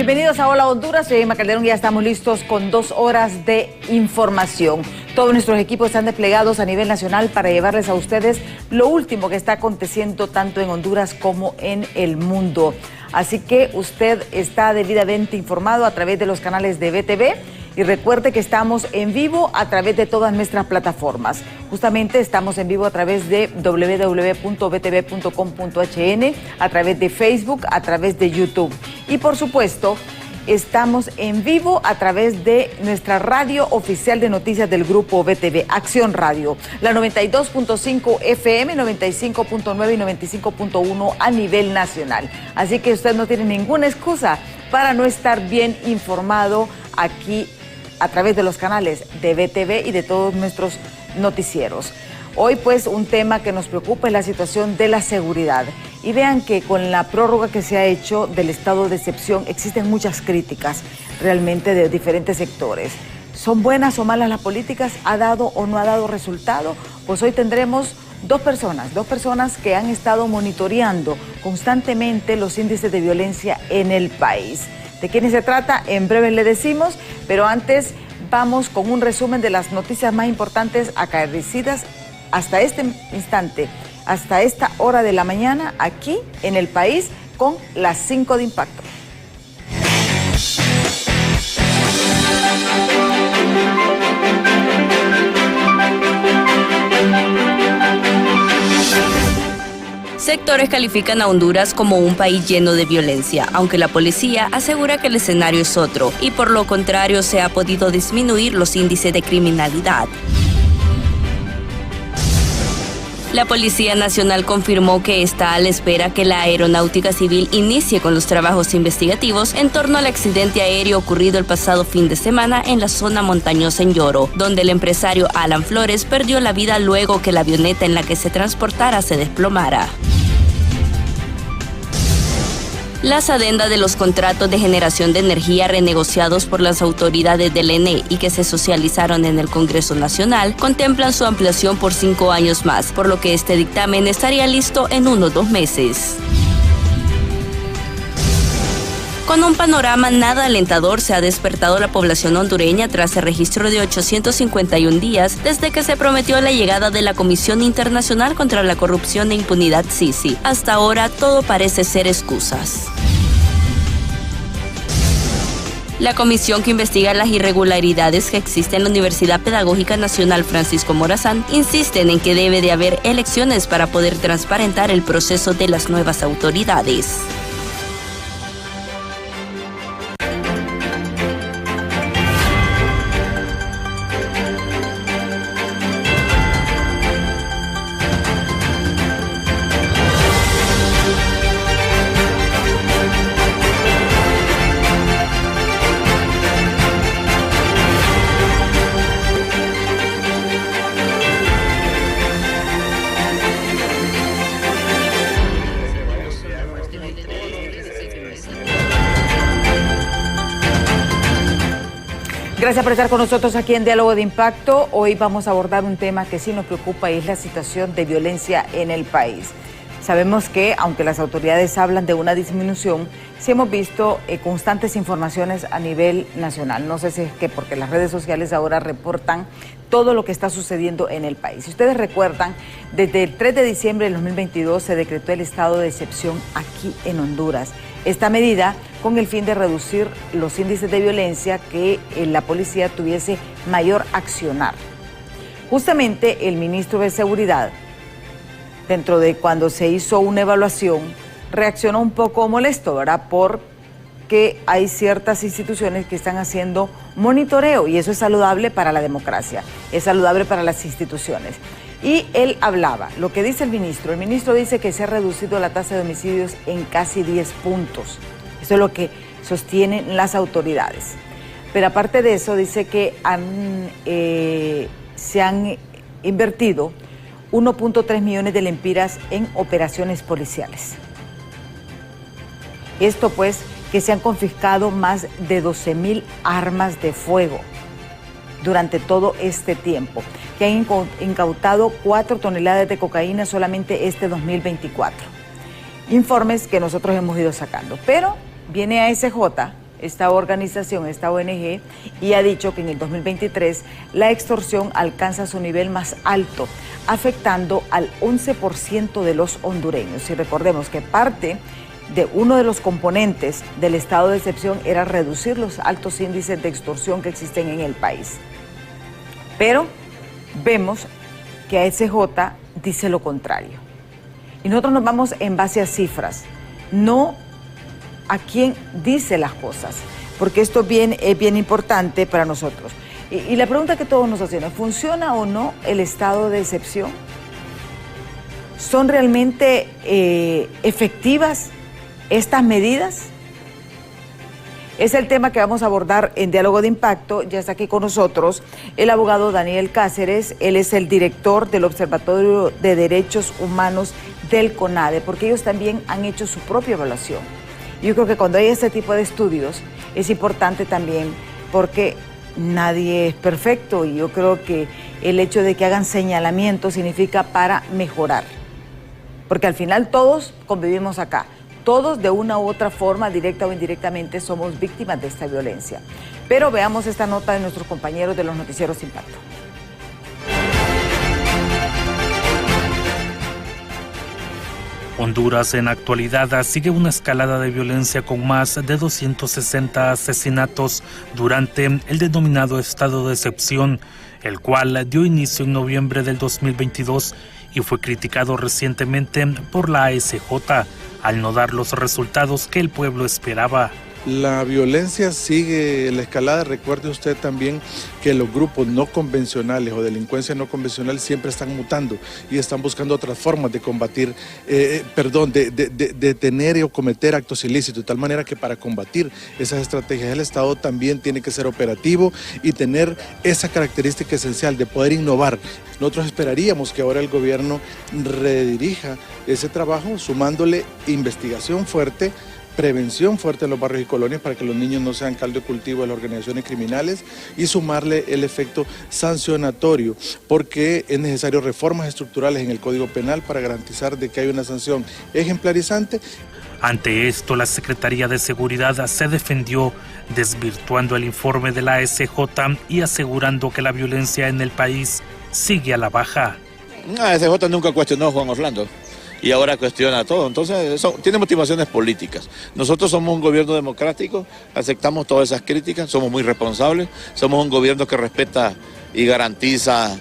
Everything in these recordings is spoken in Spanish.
Bienvenidos a Hola Honduras, soy Emma Calderón y ya estamos listos con 2 horas de información. Todos nuestros equipos están desplegados a nivel nacional para llevarles a ustedes lo último que está aconteciendo tanto en Honduras como en el mundo. Así que usted está debidamente informado a través de los canales de BTV. Y recuerde que estamos en vivo a través de todas nuestras plataformas. Justamente estamos en vivo a través de www.btv.com.hn, a través de Facebook, a través de YouTube. Y por supuesto, estamos en vivo a través de nuestra radio oficial de noticias del grupo BTV, Acción Radio, la 92.5 FM, 95.9 y 95.1 a nivel nacional. Así que usted no tiene ninguna excusa para no estar bien informado aquí a través de los canales de BTV y de todos nuestros noticieros. Hoy pues un tema que nos preocupa es la situación de la seguridad. Y vean que con la prórroga que se ha hecho del estado de excepción existen muchas críticas realmente de diferentes sectores. ¿Son buenas o malas las políticas? ¿Ha dado o no ha dado resultado? Pues hoy tendremos dos personas que han estado monitoreando constantemente los índices de violencia en el país. ¿De quiénes se trata? En breve le decimos, pero antes vamos con un resumen de las noticias más importantes acaecidas hasta este instante, hasta esta hora de la mañana, aquí en el país, con las 5 de impacto. Sectores califican a Honduras como un país lleno de violencia, aunque la policía asegura que el escenario es otro y por lo contrario se ha podido disminuir los índices de criminalidad. La Policía Nacional confirmó que está a la espera que la Aeronáutica Civil inicie con los trabajos investigativos en torno al accidente aéreo ocurrido el pasado fin de semana en la zona montañosa en Yoro, donde el empresario Alan Flores perdió la vida luego que la avioneta en la que se transportara se desplomara. Las adendas de los contratos de generación de energía renegociados por las autoridades del ENE y que se socializaron en el Congreso Nacional contemplan su ampliación por 5 años más, por lo que este dictamen estaría listo en 1 o 2 meses. Con un panorama nada alentador se ha despertado la población hondureña tras el registro de 851 días desde que se prometió la llegada de la Comisión Internacional contra la Corrupción e Impunidad CICI. Hasta ahora todo parece ser excusas. La comisión que investiga las irregularidades que existen en la Universidad Pedagógica Nacional Francisco Morazán insisten en que debe de haber elecciones para poder transparentar el proceso de las nuevas autoridades. Gracias por estar con nosotros aquí en Diálogo de Impacto. Hoy vamos a abordar un tema que sí nos preocupa y es la situación de violencia en el país. Sabemos que, aunque las autoridades hablan de una disminución, sí hemos visto constantes informaciones a nivel nacional. No sé si es que porque las redes sociales ahora reportan todo lo que está sucediendo en el país. Si ustedes recuerdan, desde el 3 de diciembre del 2022 se decretó el estado de excepción aquí en Honduras. Esta medida con el fin de reducir los índices de violencia, que la policía tuviese mayor accionar. Justamente el ministro de Seguridad, dentro de cuando se hizo una evaluación, reaccionó un poco molesto, ¿verdad? Porque hay ciertas instituciones que están haciendo monitoreo y eso es saludable para la democracia, es saludable para las instituciones. Y él hablaba, lo que dice el ministro dice que se ha reducido la tasa de homicidios en casi 10 puntos. Eso es lo que sostienen las autoridades. Pero aparte de eso, dice que se han invertido 1.3 millones de lempiras en operaciones policiales. Esto pues que se han confiscado más de 12,000 armas de fuego durante todo este tiempo, que han incautado 4 toneladas de cocaína solamente este 2024. Informes que nosotros hemos ido sacando. Pero viene ASJ, esta organización, esta ONG, y ha dicho que en el 2023 la extorsión alcanza su nivel más alto, afectando al 11% de los hondureños. Y recordemos que parte de uno de los componentes del estado de excepción era reducir los altos índices de extorsión que existen en el país. Pero vemos que ASJ dice lo contrario. Y nosotros nos vamos en base a cifras, no a quién dice las cosas, porque esto es bien importante para nosotros. Y la pregunta que todos nos hacemos, ¿funciona o no el estado de excepción? ¿Son realmente efectivas estas medidas? Es el tema que vamos a abordar en Diálogo de Impacto. Ya está aquí con nosotros el abogado Daniel Cáceres. Él es el director del Observatorio de Derechos Humanos del CONADE, porque ellos también han hecho su propia evaluación. Yo creo que cuando hay este tipo de estudios es importante también porque nadie es perfecto, y yo creo que el hecho de que hagan señalamientos significa para mejorar. Porque al final todos convivimos acá. Todos de una u otra forma, directa o indirectamente, somos víctimas de esta violencia. Pero veamos esta nota de nuestros compañeros de los noticieros Impacto. Honduras en actualidad sigue una escalada de violencia con más de 260 asesinatos durante el denominado estado de excepción, el cual dio inicio en noviembre del 2022 y fue criticado recientemente por la ASJ al no dar los resultados que el pueblo esperaba. La violencia sigue la escalada. Recuerde usted también que los grupos no convencionales o delincuencia no convencional siempre están mutando y están buscando otras formas de combatir, de detener o cometer actos ilícitos, de tal manera que para combatir esas estrategias el Estado también tiene que ser operativo y tener esa característica esencial de poder innovar. Nosotros esperaríamos que ahora el gobierno redirija ese trabajo sumándole investigación fuerte, prevención fuerte en los barrios y colonias para que los niños no sean caldo de cultivo de las organizaciones criminales, y sumarle el efecto sancionatorio, porque es necesario reformas estructurales en el Código Penal para garantizar de que hay una sanción ejemplarizante. Ante esto, la Secretaría de Seguridad se defendió desvirtuando el informe de la ASJ y asegurando que la violencia en el país sigue a la baja. La ASJ nunca cuestionó a Juan Orlando y ahora cuestiona todo. Entonces, eso tiene motivaciones políticas. Nosotros somos un gobierno democrático, aceptamos todas esas críticas, somos muy responsables, somos un gobierno que respeta y garantiza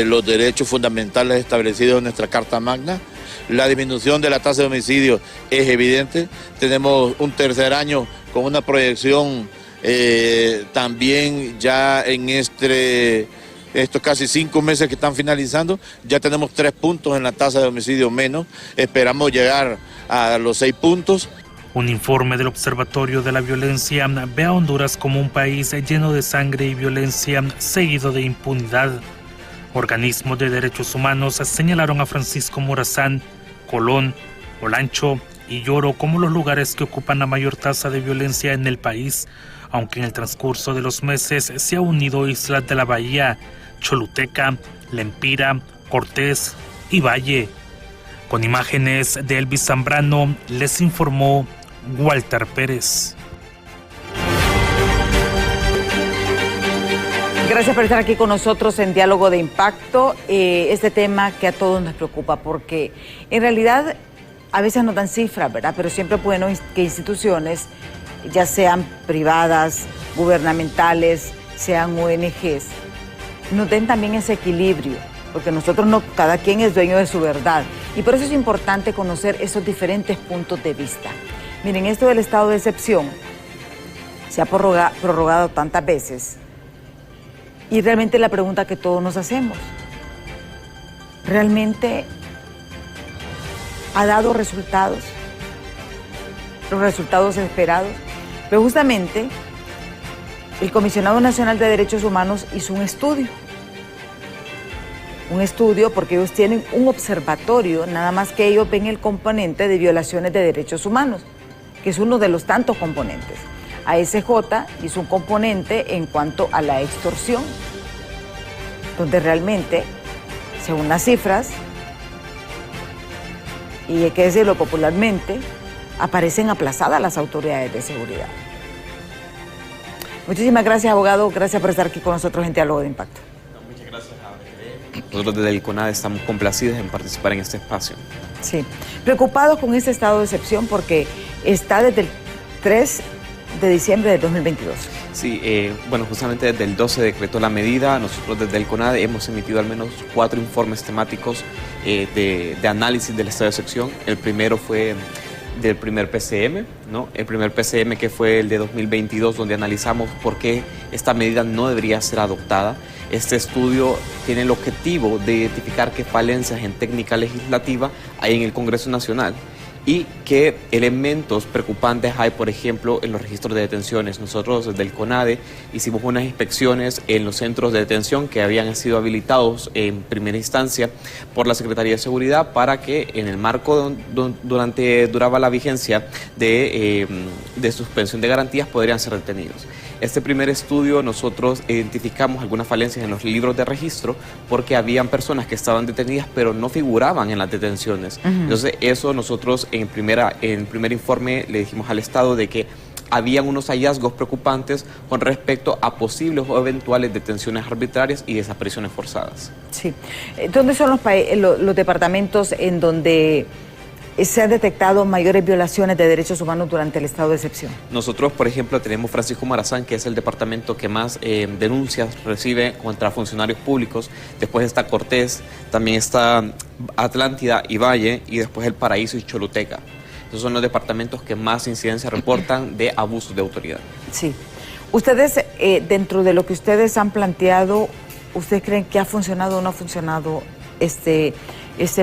los derechos fundamentales establecidos en nuestra Carta Magna. La disminución de la tasa de homicidio es evidente. Tenemos un tercer año con una proyección también ya en estos casi 5 meses que están finalizando, ya tenemos 3 puntos en la tasa de homicidio menos. Esperamos llegar a los 6 puntos. Un informe del Observatorio de la Violencia ve a Honduras como un país lleno de sangre y violencia, seguido de impunidad. Organismos de derechos humanos señalaron a Francisco Morazán, Colón, Olancho y Lloro como los lugares que ocupan la mayor tasa de violencia en el país, aunque en el transcurso de los meses se ha unido Islas de la Bahía, Choluteca, Lempira, Cortés y Valle. Con imágenes de Elvis Zambrano, les informó Walter Pérez. Gracias por estar aquí con nosotros en Diálogo de Impacto. Este tema que a todos nos preocupa, porque en realidad a veces nos dan cifras, ¿verdad? Pero siempre es bueno que instituciones, ya sean privadas, gubernamentales, sean ONGs, nos den también ese equilibrio, porque nosotros no, cada quien es dueño de su verdad, y por eso es importante conocer esos diferentes puntos de vista. Miren, esto del estado de excepción se ha prorrogado tantas veces, y realmente la pregunta que todos nos hacemos, ¿realmente ha dado resultados? ¿Los resultados esperados? Pero justamente el Comisionado Nacional de Derechos Humanos hizo un estudio porque ellos tienen un observatorio, nada más que ellos ven el componente de violaciones de derechos humanos, que es uno de los tantos componentes. ASJ hizo un componente en cuanto a la extorsión, donde realmente, según las cifras, y hay que decirlo popularmente, aparecen aplazadas las autoridades de seguridad. Muchísimas gracias, abogado. Gracias por estar aquí con nosotros en Diálogo de Impacto. Muchas gracias a BTV. Nosotros desde el CONADE estamos complacidos en participar en este espacio. Sí, preocupados con este estado de excepción porque está desde el 3 de diciembre de 2022. Sí, bueno, justamente desde el 12 se decretó la medida. Nosotros desde el CONADE hemos emitido al menos 4 informes temáticos de análisis del estado de excepción. El primero fue del primer PCM, ¿no? El primer PCM que fue el de 2022, donde analizamos por qué esta medida no debería ser adoptada. Este estudio tiene el objetivo de identificar qué falencias en técnica legislativa hay en el Congreso Nacional y qué elementos preocupantes hay, por ejemplo, en los registros de detenciones. Nosotros desde el CONADE hicimos unas inspecciones en los centros de detención que habían sido habilitados en primera instancia por la Secretaría de Seguridad para que en el marco duraba la vigencia de suspensión de garantías podrían ser detenidos. Este primer estudio nosotros identificamos algunas falencias en los libros de registro porque habían personas que estaban detenidas pero no figuraban en las detenciones. Entonces eso nosotros en primer informe le dijimos al Estado de que habían unos hallazgos preocupantes con respecto a posibles o eventuales detenciones arbitrarias y desapariciones forzadas. Sí. ¿Dónde son los departamentos en donde se han detectado mayores violaciones de derechos humanos durante el estado de excepción? Nosotros, por ejemplo, tenemos Francisco Morazán, que es el departamento que más denuncias recibe contra funcionarios públicos. Después está Cortés, también está Atlántida y Valle, y después El Paraíso y Choluteca. Esos son los departamentos que más incidencias reportan de abusos de autoridad. Sí. Ustedes, dentro de lo que ustedes han planteado, ¿ustedes creen que ha funcionado o no ha funcionado este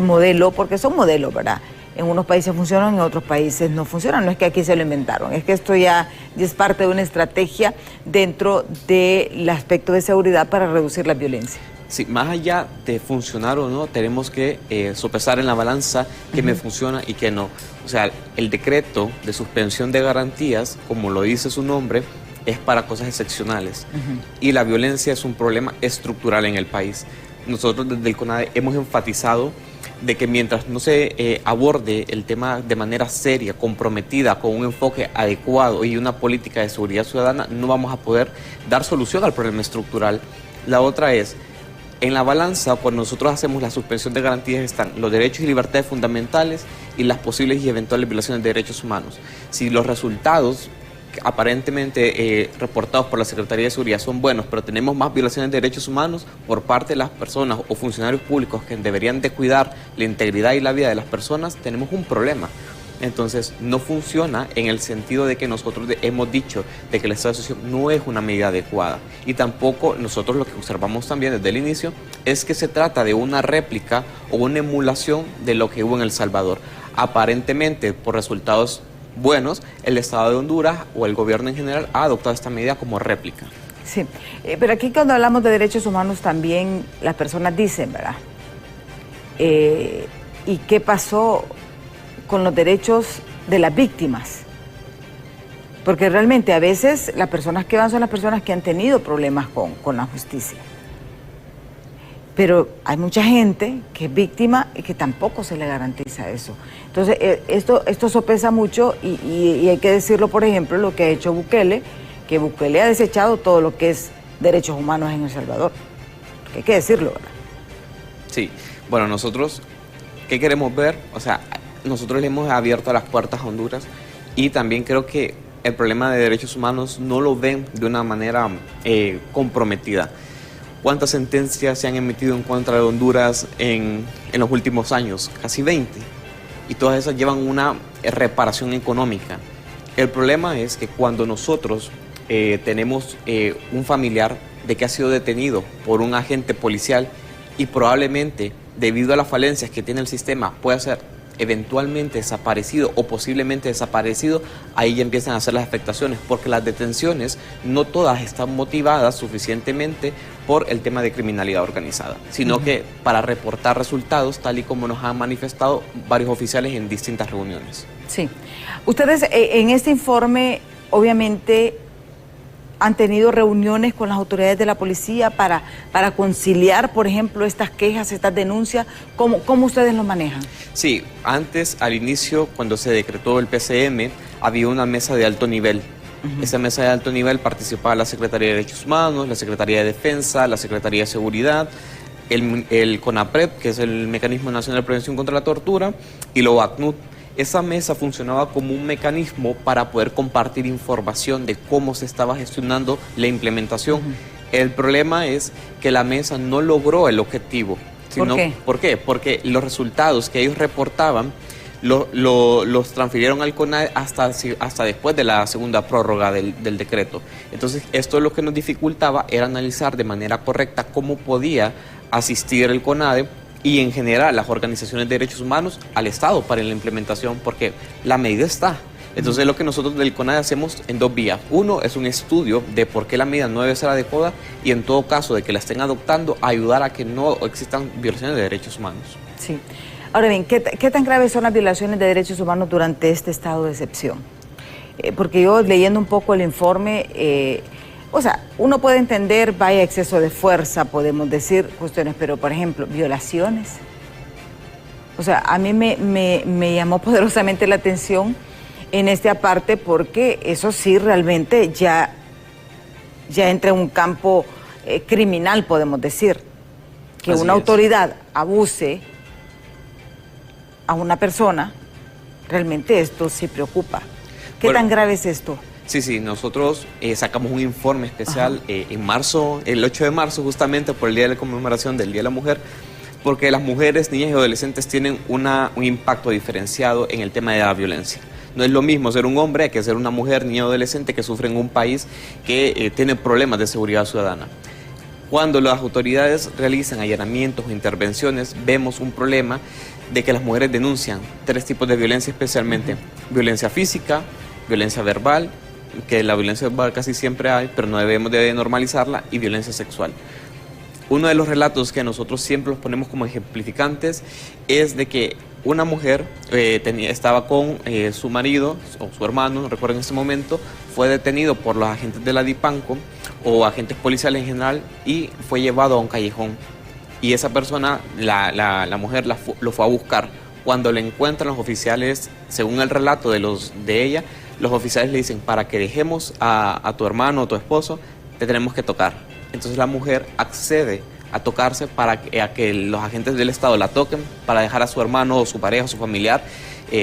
modelo? Porque son modelos, ¿verdad? En unos países funcionan, en otros países no funcionan. No es que aquí se lo inventaron, es que esto ya es parte de una estrategia dentro del aspecto de seguridad para reducir la violencia. Sí, más allá de funcionar o no, tenemos que sopesar en la balanza qué me funciona y qué no. O sea, el decreto de suspensión de garantías, como lo dice su nombre, es para cosas excepcionales. Y la violencia es un problema estructural en el país. Nosotros desde el CONADE hemos enfatizado de que mientras no se aborde el tema de manera seria, comprometida, con un enfoque adecuado y una política de seguridad ciudadana, no vamos a poder dar solución al problema estructural. La otra es, en la balanza, cuando nosotros hacemos la suspensión de garantías, están los derechos y libertades fundamentales y las posibles y eventuales violaciones de derechos humanos. Si los resultados aparentemente reportados por la Secretaría de Seguridad son buenos, pero tenemos más violaciones de derechos humanos por parte de las personas o funcionarios públicos que deberían de cuidar la integridad y la vida de las personas, tenemos un problema. Entonces no funciona en el sentido de que nosotros hemos dicho de que el estado de excepción no es una medida adecuada, y tampoco nosotros lo que observamos también desde el inicio es que se trata de una réplica o una emulación de lo que hubo en El Salvador. Aparentemente, por resultados buenos, el Estado de Honduras o el gobierno en general ha adoptado esta medida como réplica. Sí, pero aquí cuando hablamos de derechos humanos también las personas dicen, ¿verdad? ¿Y qué pasó con los derechos de las víctimas? Porque realmente a veces las personas que van son las personas que han tenido problemas con la justicia. Pero hay mucha gente que es víctima y que tampoco se le garantiza eso. Entonces, esto sopesa mucho y hay que decirlo, por ejemplo, lo que ha hecho Bukele, que Bukele ha desechado todo lo que es derechos humanos en El Salvador. Porque hay que decirlo, ¿verdad? Sí, bueno, nosotros, ¿qué queremos ver? O sea, nosotros le hemos abierto las puertas a Honduras y también creo que el problema de derechos humanos no lo ven de una manera comprometida. ¿Cuántas sentencias se han emitido en contra de Honduras en los últimos años? Casi 20. Y todas esas llevan una reparación económica. El problema es que cuando nosotros tenemos un familiar de que ha sido detenido por un agente policial y probablemente debido a las falencias que tiene el sistema pueda ser eventualmente desaparecido o posiblemente desaparecido, ahí ya empiezan a hacer las afectaciones, porque las detenciones no todas están motivadas suficientemente por el tema de criminalidad organizada, sino que para reportar resultados, tal y como nos han manifestado varios oficiales en distintas reuniones. Sí. Ustedes en este informe, obviamente, han tenido reuniones con las autoridades de la policía para conciliar, por ejemplo, estas quejas, estas denuncias. ¿Cómo ustedes lo manejan? Sí, antes, al inicio, cuando se decretó el PCM, había una mesa de alto nivel Esa mesa de alto nivel participaba la Secretaría de Derechos Humanos, la Secretaría de Defensa, la Secretaría de Seguridad, el CONAPRED, que es el Mecanismo Nacional de Prevención contra la Tortura, y la OACNUR. Esa mesa funcionaba como un mecanismo para poder compartir información de cómo se estaba gestionando la implementación. El problema es que la mesa no logró el objetivo. ¿Por qué? ¿Por qué? Porque los resultados que ellos reportaban los transfirieron al CONADE hasta después de la segunda prórroga del decreto. Entonces, esto lo que nos dificultaba era analizar de manera correcta cómo podía asistir el CONADE y en general las organizaciones de derechos humanos al Estado para la implementación, porque la medida está. Entonces lo que nosotros del CONADE hacemos en dos vías. Uno es un estudio de por qué la medida no debe ser adecuada y en todo caso de que la estén adoptando, ayudar a que no existan violaciones de derechos humanos. Sí. Ahora bien, ¿qué tan graves son las violaciones de derechos humanos durante este estado de excepción? Porque yo leyendo un poco el informe, o sea, uno puede entender, vaya exceso de fuerza, podemos decir cuestiones, pero por ejemplo, violaciones. O sea, a mí me llamó poderosamente la atención en esta parte porque eso sí realmente ya entra en un campo criminal, podemos decir. Que una autoridad abuse a una persona, realmente esto sí preocupa. ¿Qué tan grave es esto? Sí, nosotros sacamos un informe especial en marzo, el 8 de marzo, justamente por el día de la conmemoración del Día de la Mujer, porque las mujeres, niñas y adolescentes tienen un impacto diferenciado en el tema de la violencia. No es lo mismo ser un hombre que ser una mujer, niña o adolescente que sufre en un país que tiene problemas de seguridad ciudadana. Cuando las autoridades realizan allanamientos o intervenciones, vemos un problema de que las mujeres denuncian 3 tipos de violencia especialmente. Violencia física, violencia verbal, que la violencia verbal casi siempre hay, pero no debemos de normalizarla, y violencia sexual. Uno de los relatos que nosotros siempre los ponemos como ejemplificantes es de que una mujer estaba con su marido o su hermano, no recuerdo en ese momento, fue detenido por los agentes de la DIPANCO o agentes policiales en general y fue llevado a un callejón. Y esa persona, la mujer, lo fue a buscar. Cuando le encuentran los oficiales, según el relato de ella, los oficiales le dicen, para que dejemos a tu hermano o tu esposo, te tenemos que tocar. Entonces la mujer accede a tocarse para que los agentes del Estado la toquen, para dejar a su hermano o su pareja o su familiar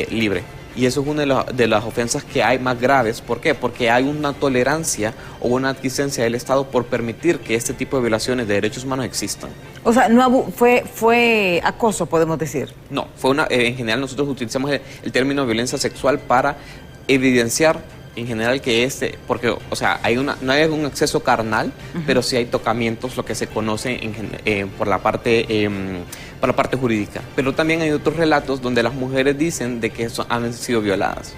libre. Y eso es una de las ofensas que hay más graves. ¿Por qué? Porque hay una tolerancia o una adquiescencia del Estado por permitir que este tipo de violaciones de derechos humanos existan. O sea, no fue acoso, podemos decir. No, en general nosotros utilizamos el término violencia sexual para evidenciar en general que porque, o sea, no hay un acceso carnal, pero sí hay tocamientos, lo que se conoce por la parte jurídica. Pero también hay otros relatos donde las mujeres dicen de que han sido violadas.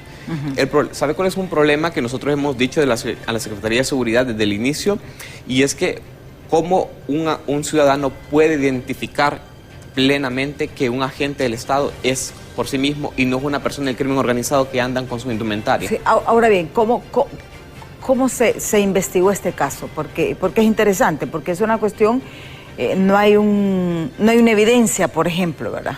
¿Sabe cuál es un problema que nosotros hemos dicho a la Secretaría de Seguridad desde el inicio? Y es que cómo un ciudadano puede identificar plenamente que un agente del Estado es por sí mismo y no es una persona del crimen organizado que andan con su indumentaria. Sí, ahora bien, ¿cómo se investigó este caso? Porque es interesante, porque es una cuestión, no hay una evidencia, por ejemplo, ¿verdad?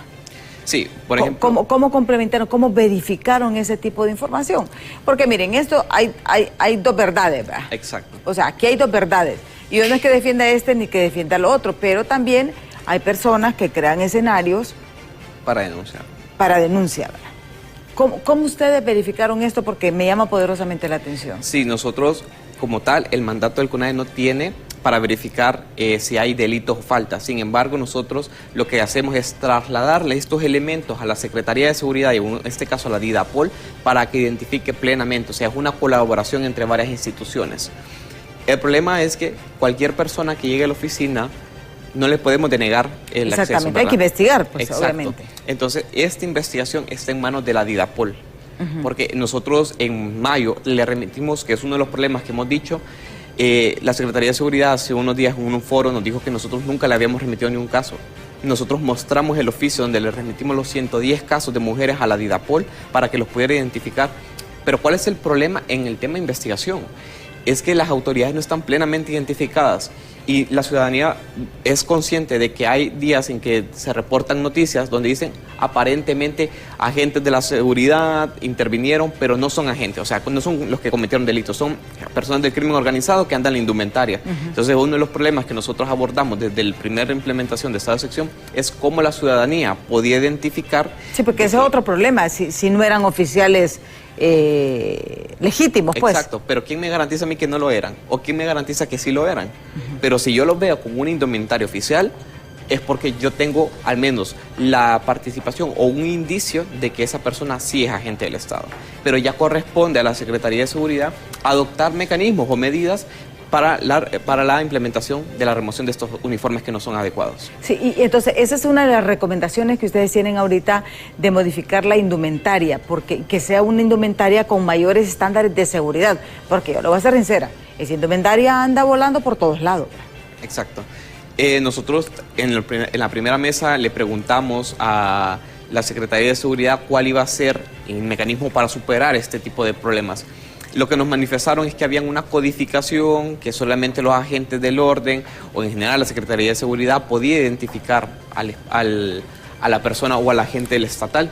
Sí, por ejemplo. ¿Cómo complementaron, cómo verificaron ese tipo de información? Porque miren, esto hay dos verdades, ¿verdad? Exacto. O sea, aquí hay dos verdades. Y yo no es que defienda ni que defienda lo otro, pero también hay personas que crean escenarios para denunciar. ¿Cómo ustedes verificaron esto? Porque me llama poderosamente la atención. Sí, nosotros, como tal, el mandato del CONADE no tiene para verificar si hay delitos o faltas. Sin embargo, nosotros lo que hacemos es trasladarle estos elementos a la Secretaría de Seguridad y en este caso a la DIDAPOL para que identifique plenamente. O sea, es una colaboración entre varias instituciones. El problema es que cualquier persona que llegue a la oficina no le podemos denegar el acceso. Exactamente, hay que investigar, pues, obviamente. Entonces, esta investigación está en manos de la DIDAPOL, porque nosotros en mayo le remitimos, que es uno de los problemas que hemos dicho, la Secretaría de Seguridad hace unos días en un foro nos dijo que nosotros nunca le habíamos remitido ni un caso. Nosotros mostramos el oficio donde le remitimos los 110 casos de mujeres a la DIDAPOL para que los pudiera identificar. Pero ¿cuál es el problema en el tema de investigación? Es que las autoridades no están plenamente identificadas. Y la ciudadanía es consciente de que hay días en que se reportan noticias donde dicen aparentemente agentes de la seguridad intervinieron, pero no son agentes, o sea, no son los que cometieron delitos, son personas del crimen organizado que andan en la indumentaria. Entonces, uno de los problemas que nosotros abordamos desde la primera implementación de estado de excepción es cómo la ciudadanía podía identificar... Sí, porque ese es otro problema, si no eran oficiales legítimos, pues. Exacto, pero ¿quién me garantiza a mí que no lo eran? ¿O quién me garantiza que sí lo eran? Pero si yo los veo como un indumentario oficial, es porque yo tengo al menos la participación o un indicio de que esa persona sí es agente del Estado. Pero ya corresponde a la Secretaría de Seguridad adoptar mecanismos o medidas para la implementación de la remoción de estos uniformes que no son adecuados. Sí, y entonces esa es una de las recomendaciones que ustedes tienen ahorita de modificar la indumentaria, porque que sea una indumentaria con mayores estándares de seguridad, porque yo lo voy a ser sincera, esa indumentaria anda volando por todos lados. Exacto. Nosotros en la primera mesa le preguntamos a la Secretaría de Seguridad cuál iba a ser el mecanismo para superar este tipo de problemas. Lo que nos manifestaron es que había una codificación que solamente los agentes del orden o en general la Secretaría de Seguridad podía identificar a la persona o al agente del estatal.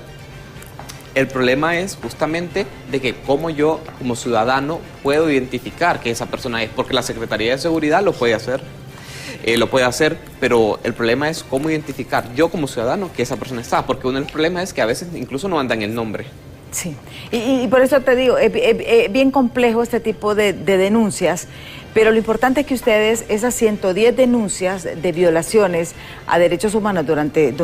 El problema es justamente de que cómo yo como ciudadano puedo identificar que esa persona es, porque la Secretaría de Seguridad lo puede hacer, pero el problema es cómo identificar yo como ciudadano que esa persona está, porque uno de los problemas es que a veces incluso no andan el nombre. Sí, y por eso te digo, es bien complejo este tipo de denuncias, pero lo importante es que ustedes, esas 110 denuncias de violaciones a derechos humanos durante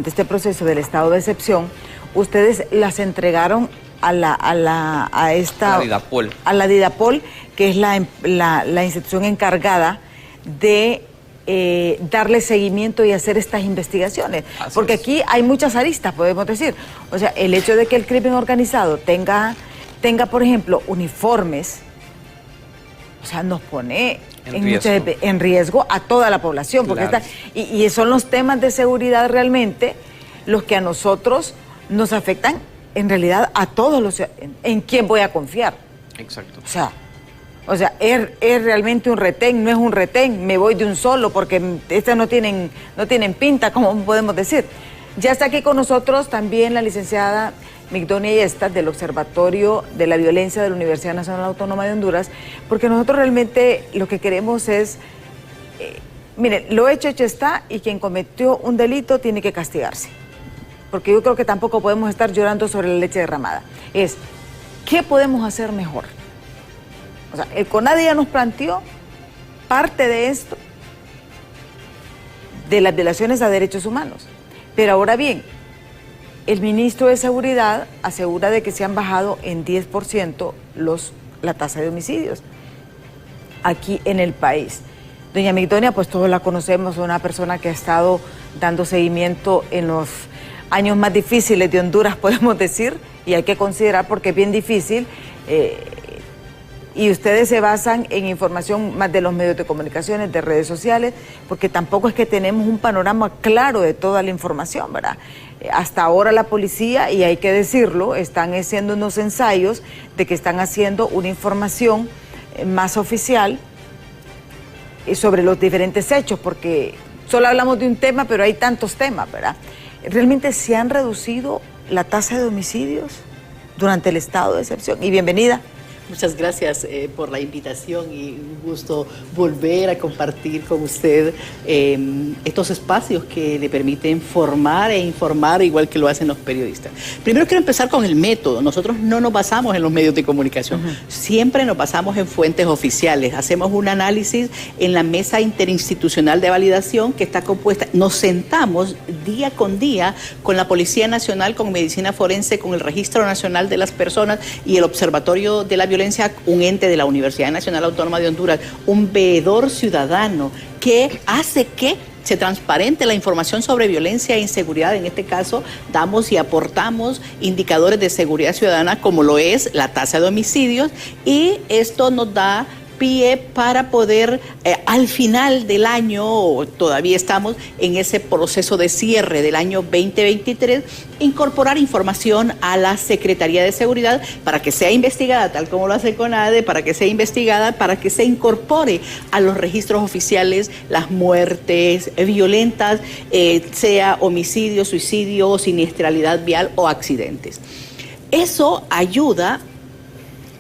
este proceso del estado de excepción, ustedes las entregaron a la DIDAPOL. A la DIDAPOL, que es la institución encargada de darle seguimiento y hacer estas investigaciones. Porque aquí hay muchas aristas, podemos decir. O sea, el hecho de que el crimen organizado tenga por ejemplo, uniformes, o sea, nos pone en riesgo a toda la población. Porque claro. Y son los temas de seguridad realmente los que a nosotros nos afectan, en realidad, a todos los... ¿En quién voy a confiar? Exacto. O sea, ¿es realmente un retén? ¿No es un retén? Me voy de un solo porque estas no tienen pinta, como podemos decir. Ya está aquí con nosotros también la licenciada Migdonia Yestas del Observatorio de la Violencia de la Universidad Nacional Autónoma de Honduras, porque nosotros realmente lo que queremos es, miren, lo hecho está, y quien cometió un delito tiene que castigarse. Porque yo creo que tampoco podemos estar llorando sobre la leche derramada. ¿Qué podemos hacer mejor? O sea, el CONADE ya nos planteó parte de esto, de las violaciones a derechos humanos. Pero ahora bien, el ministro de Seguridad asegura de que se han bajado en 10% la tasa de homicidios aquí en el país. Doña Migdonia, pues todos la conocemos, una persona que ha estado dando seguimiento en los años más difíciles de Honduras, podemos decir, y hay que considerar porque es bien difícil. Y ustedes se basan en información más de los medios de comunicaciones, de redes sociales, porque tampoco es que tenemos un panorama claro de toda la información, ¿verdad? Hasta ahora la policía, y hay que decirlo, están haciendo unos ensayos de que están haciendo una información más oficial sobre los diferentes hechos, porque solo hablamos de un tema, pero hay tantos temas, ¿verdad? ¿Realmente se han reducido la tasa de homicidios durante el estado de excepción? Y bienvenida. Muchas gracias por la invitación y un gusto volver a compartir con usted estos espacios que le permiten formar e informar igual que lo hacen los periodistas. Primero quiero empezar con el método. Nosotros no nos basamos en los medios de comunicación, siempre nos basamos en fuentes oficiales. Hacemos un análisis en la mesa interinstitucional de validación que está compuesta. Nos sentamos día con día con la Policía Nacional, con Medicina Forense, con el Registro Nacional de las Personas y el Observatorio de la Violencia, un ente de la Universidad Nacional Autónoma de Honduras, un veedor ciudadano que hace que se transparente la información sobre violencia e inseguridad. En este caso, damos y aportamos indicadores de seguridad ciudadana como lo es la tasa de homicidios, y esto nos da pie para poder al final del año, todavía estamos en ese proceso de cierre del año 2023, incorporar información a la Secretaría de Seguridad para que sea investigada, tal como lo hace CONADE, para que sea investigada, para que se incorpore a los registros oficiales las muertes violentas, sea homicidio, suicidio, siniestralidad vial o accidentes. Eso ayuda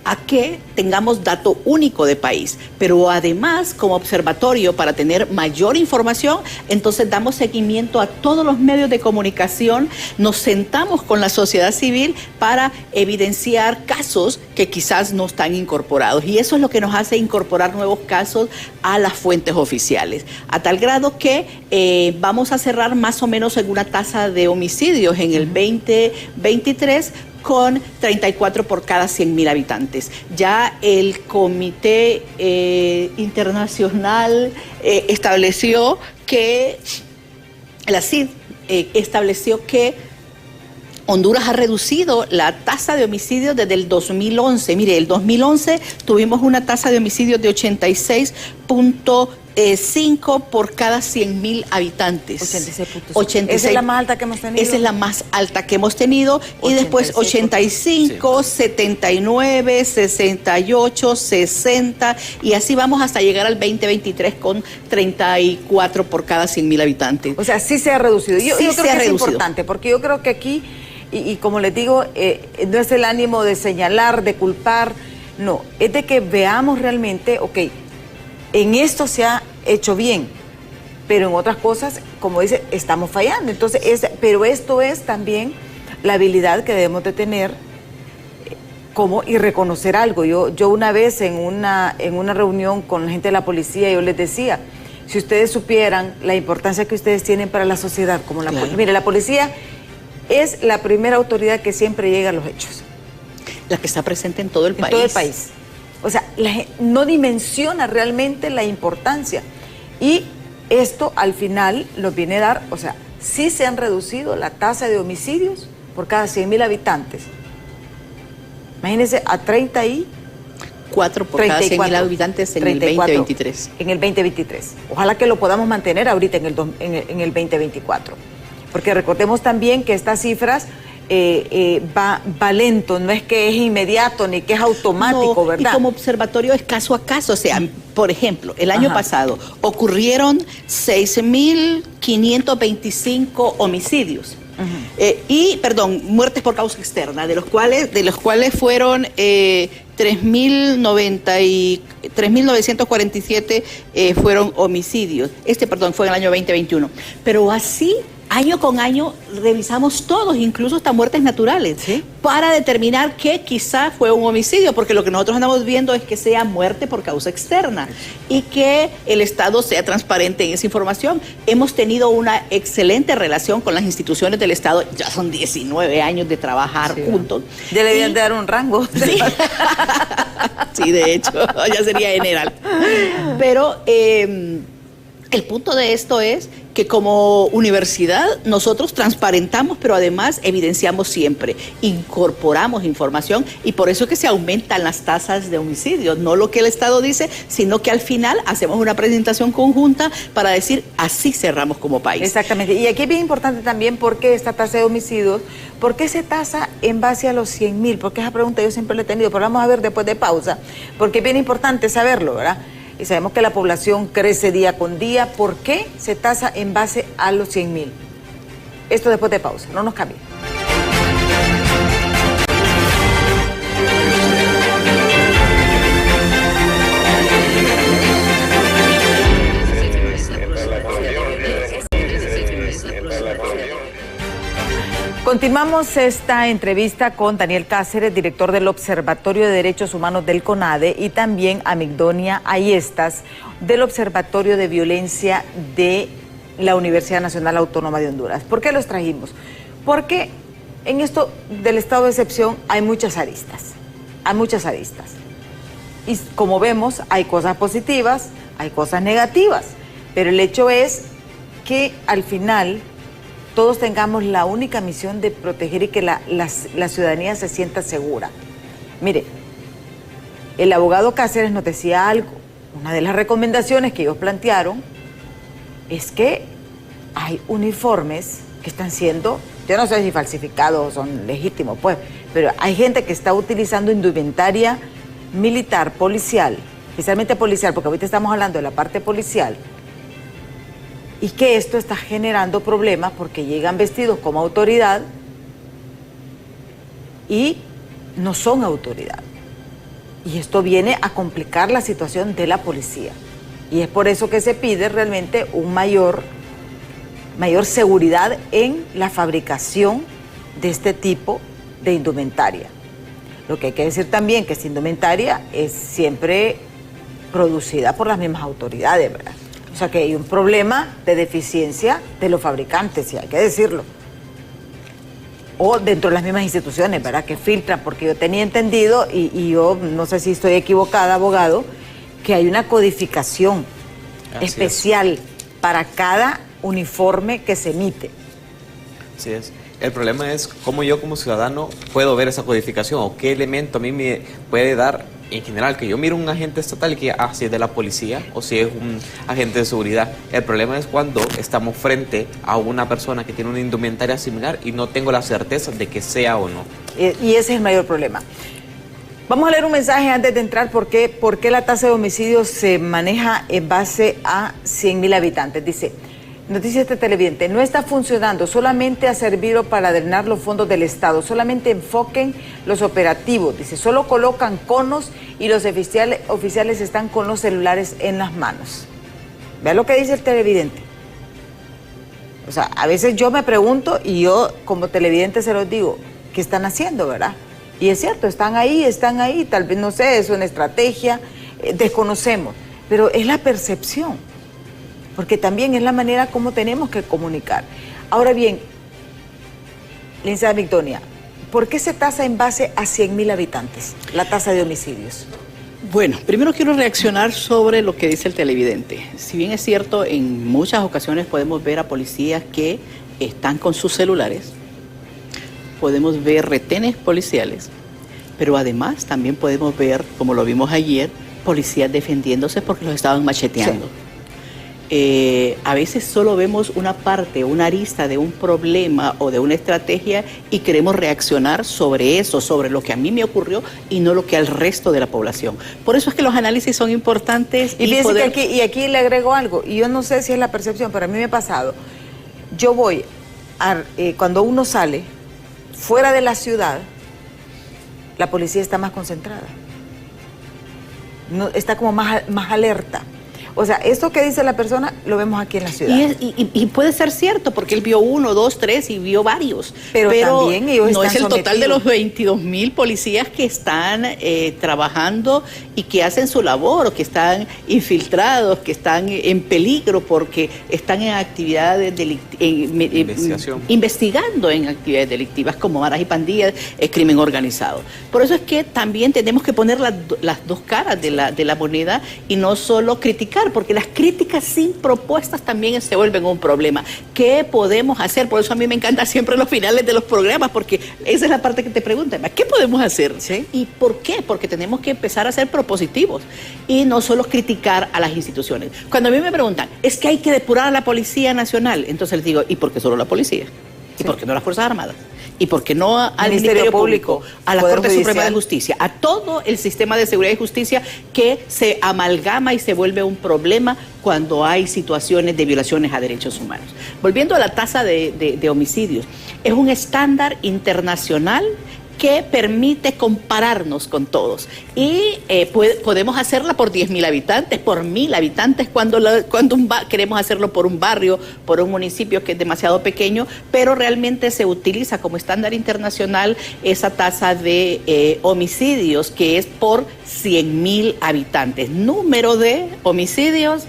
a que tengamos dato único de país, pero además como observatorio para tener mayor información, entonces damos seguimiento a todos los medios de comunicación, nos sentamos con la sociedad civil para evidenciar casos que quizás no están incorporados, y eso es lo que nos hace incorporar nuevos casos a las fuentes oficiales, a tal grado que vamos a cerrar más o menos en una tasa de homicidios en el 2023 con 34 por cada 100.000 habitantes. Ya el Comité Internacional estableció que, la CID estableció que Honduras ha reducido la tasa de homicidios desde el 2011. Mire, el 2011 tuvimos una tasa de homicidios de 86.5 por cada 100.000 habitantes. 86. ¿Esa es la más alta que hemos tenido? Esa es la más alta que hemos tenido. Y después 85, 79, 68, 60. Y así vamos hasta llegar al 2023 con 34 por cada 100.000 habitantes. O sea, sí se ha reducido. Yo creo que es importante, porque yo creo que aquí, y como les digo, no es el ánimo de señalar, de culpar, no. Es de que veamos realmente, ok, en esto se ha hecho bien, pero en otras cosas, como dice, estamos fallando. Entonces, pero esto es también la habilidad que debemos de tener y reconocer algo. Yo una vez en una reunión con la gente de la policía, yo les decía, si ustedes supieran la importancia que ustedes tienen para la sociedad, como la policía. Mire, la policía es la primera autoridad que siempre llega a los hechos. La que está presente en todo el país. En todo el país. O sea, no dimensiona realmente la importancia. Y esto al final nos viene a dar, o sea, sí se han reducido la tasa de homicidios por cada 100.000 habitantes. Imagínense, a 34 por cada 100.000 habitantes en el 2023. En el 2023. Ojalá que lo podamos mantener ahorita en el 2024. Porque recordemos también que estas cifras va lento, no es que es inmediato ni que es automático, no, ¿verdad? Y como observatorio es caso a caso, o sea, por ejemplo, el año pasado ocurrieron 6.525 homicidios. Muertes por causa externa, de los cuales fueron 3.947 fueron homicidios. Fue en el año 2021. Pero así, año con año, revisamos todos, incluso hasta muertes naturales, ¿sí?, para determinar que quizá fue un homicidio, porque lo que nosotros andamos viendo es que sea muerte por causa externa y que el Estado sea transparente en esa información. Hemos tenido una excelente relación con las instituciones del Estado, ya son 19 años de trabajar juntos. Ya le debían de dar un rango. Sí, sí, de hecho, ya sería general. Pero el punto de esto es que como universidad nosotros transparentamos, pero además evidenciamos siempre, incorporamos información, y por eso es que se aumentan las tasas de homicidios, no lo que el Estado dice, sino que al final hacemos una presentación conjunta para decir, así cerramos como país. Exactamente, y aquí es bien importante también por qué esta tasa de homicidios, por qué se tasa en base a los 100.000, porque esa pregunta yo siempre la he tenido, pero vamos a ver después de pausa, porque es bien importante saberlo, ¿verdad? Y sabemos que la población crece día con día. ¿Por qué se tasa en base a los 100.000? Esto después de pausa, no nos cambie. Continuamos esta entrevista con Daniel Cáceres, director del Observatorio de Derechos Humanos del CONADE, y también a Migdonia Ayestas, del Observatorio de Violencia de la Universidad Nacional Autónoma de Honduras. ¿Por qué los trajimos? Porque en esto del estado de excepción hay muchas aristas. Hay muchas aristas. Y como vemos, hay cosas positivas, hay cosas negativas. Pero el hecho es que al final todos tengamos la única misión de proteger y que la ciudadanía se sienta segura. Mire, el abogado Cáceres nos decía algo. Una de las recomendaciones que ellos plantearon es que hay uniformes que están siendo, yo no sé si falsificados o son legítimos, pues, pero hay gente que está utilizando indumentaria militar, policial, especialmente policial, porque ahorita estamos hablando de la parte policial, y que esto está generando problemas porque llegan vestidos como autoridad y no son autoridad. Y esto viene a complicar la situación de la policía. Y es por eso que se pide realmente un mayor seguridad en la fabricación de este tipo de indumentaria. Lo que hay que decir también que esta indumentaria es siempre producida por las mismas autoridades, ¿verdad? O sea que hay un problema de deficiencia de los fabricantes, sí, hay que decirlo. O dentro de las mismas instituciones, ¿verdad? Que filtran, porque yo tenía entendido, y yo no sé si estoy equivocada, abogado, que hay una codificación especial para cada uniforme que se emite. Así es. El problema es cómo yo como ciudadano puedo ver esa codificación o qué elemento a mí me puede dar en general, que yo miro un agente estatal y que si es de la policía o si es un agente de seguridad. El problema es cuando estamos frente a una persona que tiene una indumentaria similar y no tengo la certeza de que sea o no. Y ese es el mayor problema. Vamos a leer un mensaje antes de entrar. ¿Por qué la tasa de homicidios se maneja en base a 100.000 habitantes? Dice, noticia de televidente, no está funcionando, solamente ha servido para drenar los fondos del Estado, solamente enfoquen los operativos, dice, solo colocan conos y los oficiales están con los celulares en las manos. Vea lo que dice el televidente. O sea, a veces yo me pregunto y yo como televidente se los digo, ¿qué están haciendo, verdad? Y es cierto, están ahí, tal vez, no sé, es una estrategia, desconocemos, pero es la percepción. Porque también es la manera como tenemos que comunicar. Ahora bien, licenciada Migdonia, ¿por qué se tasa en base a 100.000 habitantes, la tasa de homicidios? Bueno, primero quiero reaccionar sobre lo que dice el televidente. Si bien es cierto, en muchas ocasiones podemos ver a policías que están con sus celulares, podemos ver retenes policiales, pero además también podemos ver, como lo vimos ayer, policías defendiéndose porque los estaban macheteando. Sí. A veces solo vemos una parte, una arista de un problema o de una estrategia y queremos reaccionar sobre eso, sobre lo que a mí me ocurrió y no lo que al resto de la población. Por eso es que los análisis son importantes. Y fíjense que aquí le agrego algo, y yo no sé si es la percepción, pero a mí me ha pasado. Yo voy, cuando uno sale fuera de la ciudad, la policía está más concentrada, no, está como más alerta. O sea, esto que dice la persona lo vemos aquí en la ciudad. Y puede ser cierto, porque él vio 1, 2, 3 y vio varios. Pero también ellos no están es el sometidos. total de los 22.000 policías que están trabajando y que hacen su labor, o que están infiltrados, que están en peligro porque están en actividades investigando en actividades delictivas como maras y pandillas, crimen organizado. Por eso es que también tenemos que poner las dos caras de la moneda y no solo criticar, porque las críticas sin propuestas también se vuelven un problema. ¿Qué podemos hacer? Por eso a mí me encanta siempre los finales de los programas, porque esa es la parte que te preguntan, ¿qué podemos hacer? ¿Sí? ¿Y por qué? Porque tenemos que empezar a ser propositivos y no solo criticar a las instituciones. Cuando a mí me preguntan, es que hay que depurar a la Policía Nacional, entonces les digo, ¿y por qué solo la policía? ¿Y por qué no las Fuerzas Armadas? ¿Y por qué no al Ministerio Público, a la Corte Suprema de Justicia, a todo el sistema de seguridad y justicia que se amalgama y se vuelve un problema cuando hay situaciones de violaciones a derechos humanos? Volviendo a la tasa de homicidios, es un estándar internacional que permite compararnos con todos. Y podemos hacerla por 10.000 habitantes, por 1.000 habitantes, cuando queremos hacerlo por un barrio, por un municipio que es demasiado pequeño, pero realmente se utiliza como estándar internacional esa tasa de homicidios, que es por 100.000 habitantes. Número de homicidios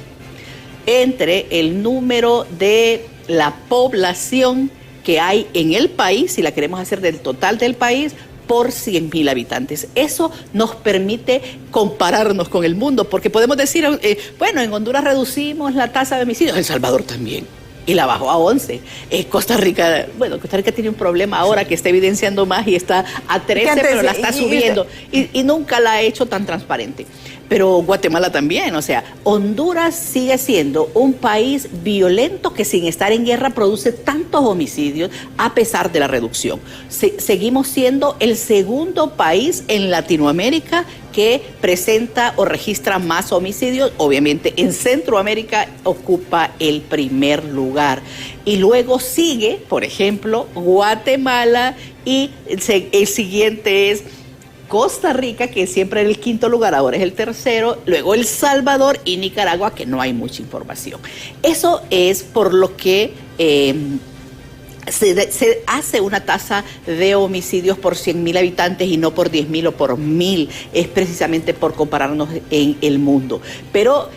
entre el número de la población que hay en el país, si la queremos hacer del total del país, por 100.000 habitantes. Eso nos permite compararnos con el mundo, porque podemos decir, bueno, en Honduras reducimos la tasa de homicidios, en El Salvador también. y la bajó a 11. Costa Rica tiene un problema ahora que está evidenciando más y está a 13, pero la está subiendo y nunca la ha hecho tan transparente. Pero Guatemala también, o sea, Honduras sigue siendo un país violento que sin estar en guerra produce tantos homicidios a pesar de la reducción. Seguimos siendo el segundo país en Latinoamérica que presenta o registra más homicidios. Obviamente en Centroamérica ocupa el primer lugar. Y luego sigue, por ejemplo, Guatemala y el siguiente es Costa Rica, que siempre era el quinto lugar, ahora es el tercero, luego El Salvador y Nicaragua, que no hay mucha información. Eso es por lo que se hace una tasa de homicidios por 100.000 habitantes y no por 10.000 o por 1.000, es precisamente por compararnos en el mundo. Pero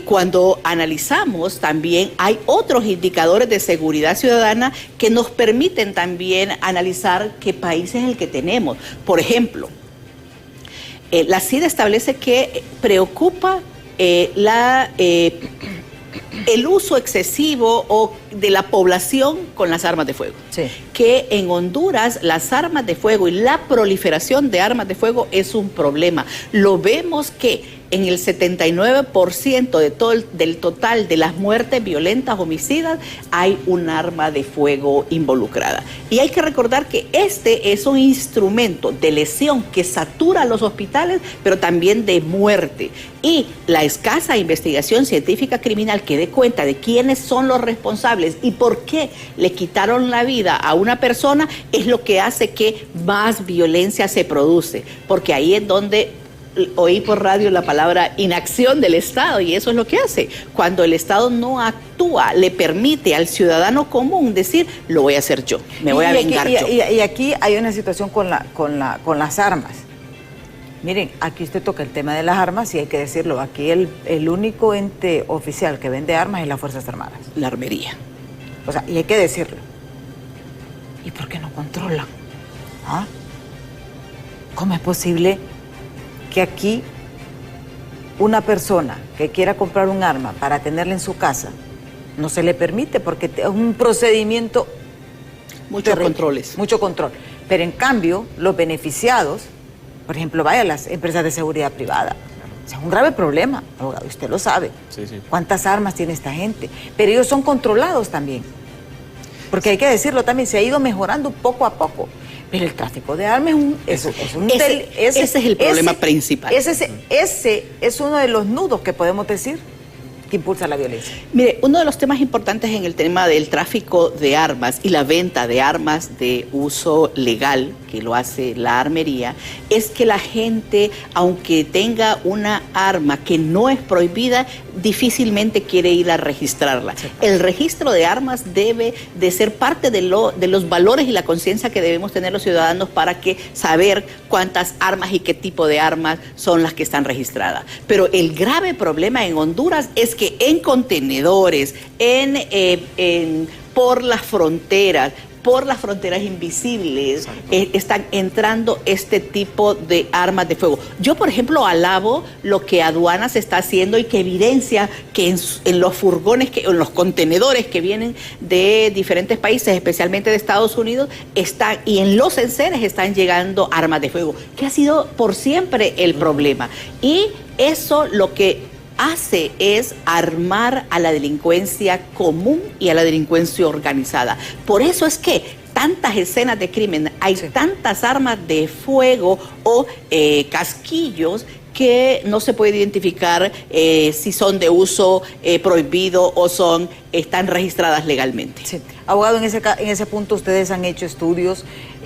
cuando analizamos también hay otros indicadores de seguridad ciudadana que nos permiten también analizar qué país es el que tenemos. Por ejemplo, la CIDE establece que preocupa el uso excesivo de la población con las armas de fuego. Sí. Que en Honduras las armas de fuego y la proliferación de armas de fuego es un problema. Lo vemos que en el 79% del total de las muertes violentas homicidas hay un arma de fuego involucrada. Y hay que recordar que este es un instrumento de lesión que satura los hospitales, pero también de muerte. Y la escasa investigación científica criminal que dé cuenta de quiénes son los responsables y por qué le quitaron la vida a una persona es lo que hace que más violencia se produce. Porque ahí es donde oí por radio la palabra inacción del Estado, y eso es lo que hace. Cuando el Estado no actúa, le permite al ciudadano común decir, lo voy a hacer yo, me voy a vengar yo. Y aquí hay una situación con las armas. Miren, aquí usted toca el tema de las armas y hay que decirlo, aquí el único ente oficial que vende armas es las Fuerzas Armadas. La armería. O sea, y hay que decirlo. ¿Y por qué no controlan? ¿Ah? ¿Cómo es posible que aquí una persona que quiera comprar un arma para tenerla en su casa no se le permite porque es un procedimiento muchos controles, mucho control, pero en cambio los beneficiados, por ejemplo, vaya a las empresas de seguridad privada, o sea, es un grave problema, abogado, usted lo sabe. Sí. ¿Cuántas armas tiene esta gente? Pero ellos son controlados también, porque hay que decirlo también, se ha ido mejorando poco a poco. Pero el tráfico de armas ese es el problema principal. Ese es uno de los nudos que podemos decir que impulsa la violencia. Mire, uno de los temas importantes en el tema del tráfico de armas y la venta de armas de uso legal, que lo hace la armería, es que la gente, aunque tenga una arma que no es prohibida, difícilmente quiere ir a registrarla. Sí. El registro de armas debe de ser parte de los valores y la conciencia que debemos tener los ciudadanos para que saber cuántas armas y qué tipo de armas son las que están registradas. Pero el grave problema en Honduras es que en contenedores, por las fronteras invisibles, están entrando este tipo de armas de fuego. Yo, por ejemplo, alabo lo que aduanas está haciendo y que evidencia que en los furgones, en los contenedores que vienen de diferentes países, especialmente de Estados Unidos, y en los enseres están llegando armas de fuego, que ha sido por siempre el problema. Y eso lo que hace es armar a la delincuencia común y a la delincuencia organizada. Por eso es que tantas escenas de crimen, hay tantas armas de fuego o casquillos que no se puede identificar si son de uso prohibido o están registradas legalmente. Sí. Abogado, en ese punto ustedes han hecho estudios